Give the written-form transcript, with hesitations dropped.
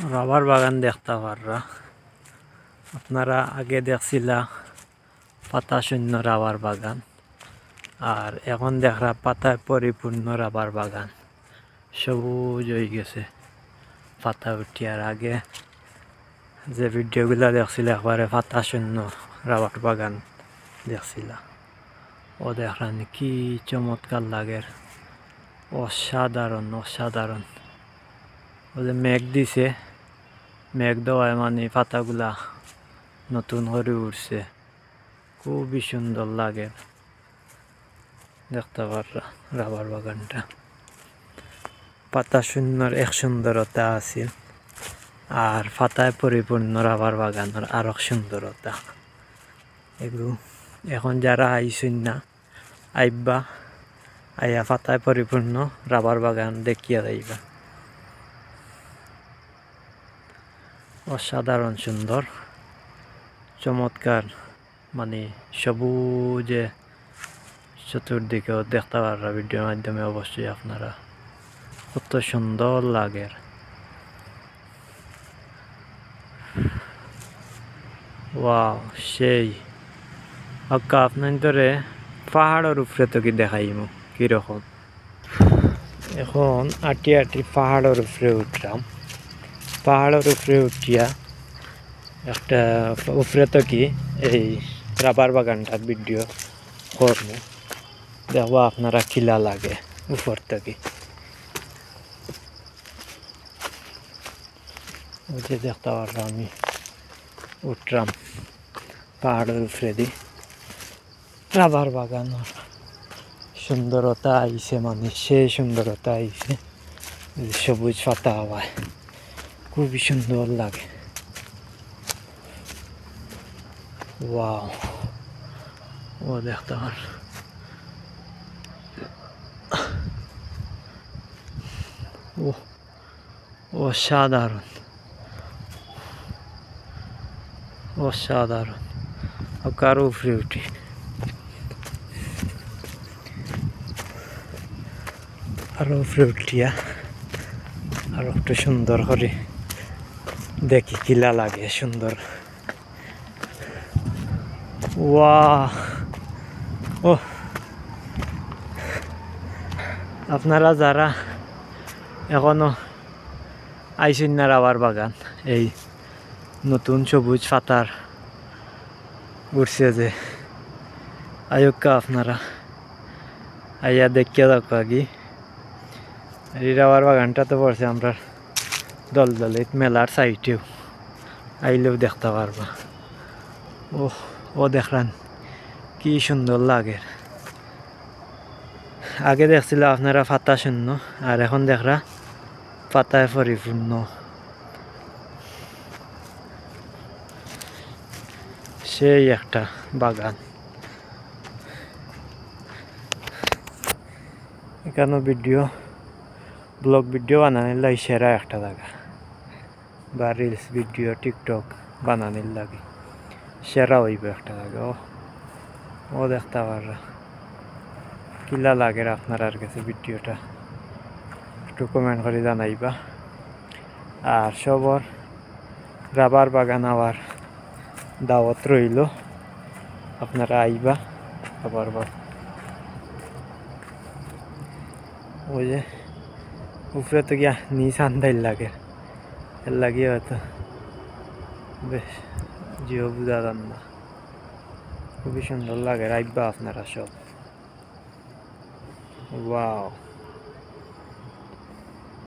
rubber বাগান দেখতে পাররা আপনারা আগে দেখছিলা পাতা শূন্য রাবার বাগান আর এখন দেখরা পাতায় পরিপূর্ণ রাবার বাগান সবুজ হয়ে গেছে পাতা উঠিয়ার আগে যে ভিডিওগুলা দেখছিল একবারে পাতা শূন্য রাবার বাগান দেখছিলা ও দেখলাম কি চমৎকার লাগে অসাধারণ অসাধারণ ও যে মেঘ দিছে মেঘ দেওয়ায় মানে পাতাগুলা নতুন করে উঠছে খুবই সুন্দর লাগে দেখতে পাররা রাবার বাগানটা পাতা শূন্যর এক সুন্দরতা আছে আর পাতায় পরিপূর্ণ রাবার বাগানের আরো সুন্দরতা এগুলো এখন যারা আইসুন না আইবা আইয়া পাতায় পরিপূর্ণ রাবার বাগান দেখিয়া যাইবা অসাধারণ সুন্দর চমৎকার মানে সবুজে চতুর্দিকেও দেখতে পাররা ভিডিওর মাধ্যমে অবশ্যই আপনারা কত সুন্দর লাগে ওয়াও সেই আক্কা আপনার ধরে পাহাড়ের উপরে তো কি দেখাইমু কিরকম এখন আটি আটি পাহাড়ের উপরে উঠলাম পাহাড়ের উপরে উঠিয়া একটা উপরে তো কি এই রাবার বাগানটার ভিডিও করবো দেখবো আপনারা কিলা লাগে উপর থেকে ওই যে দেখতে পারলাম আমি উঠলাম পাহাড়ের উপরে দি রাবার বাগানের সুন্দরতা আইছে মানে সেই সুন্দরতা আইছে সবুজ পাতা হওয়ায় খুবই সুন্দর লাগে ওয়াও ও দেখতে পার ও অসাধারণ অসাধারণ কারো উপরে উঠি আরো উপরে উঠিয়া আরো একটু সুন্দর করে দেখি কিলা লাগে সুন্দর ওয়া ও আপনারা যারা এখনো আইসিন না রাবার বাগান এই নতুন সবুজ পাতার উঠছে যে আয়োক্কা আপনারা আইয়া দেখিয়া দেখো আগে এই রাবার বাগানটা তো পড়ছে আমরা দলদলিত মেলার সাইটেও আইলেও দেখতে পারবা ও ও দেখলাম কি সুন্দর লাগে আগে দেখছিল আপনারা পাতা শূন্য আর এখন দেখরা পাতায় পরিপূর্ণ সেই একটা বাগান এখানে ভিডিও ব্লগ ভিডিও বানানোর লাগে সেরা একটা জায়গা বা রিলস ভিডিও টিকটক বানানোর লাগে সেরা হইব একটা জায়গা ও দেখতে পাররা কিলা লাগে আপনার কাছে ভিডিওটা একটু কমেন্ট করে জানাইবা আর সবর রাবার বাগান আবার দাওয়াত রইল আপনারা আইবা আবার ওই যে উপরে তো গিয়া নিচ আন্দাইল লাগে এর লাগিয়ে হয়তো বেশ জিও বুঝা যান না খুবই সুন্দর লাগে আইবা আপনারা সব ওয়াও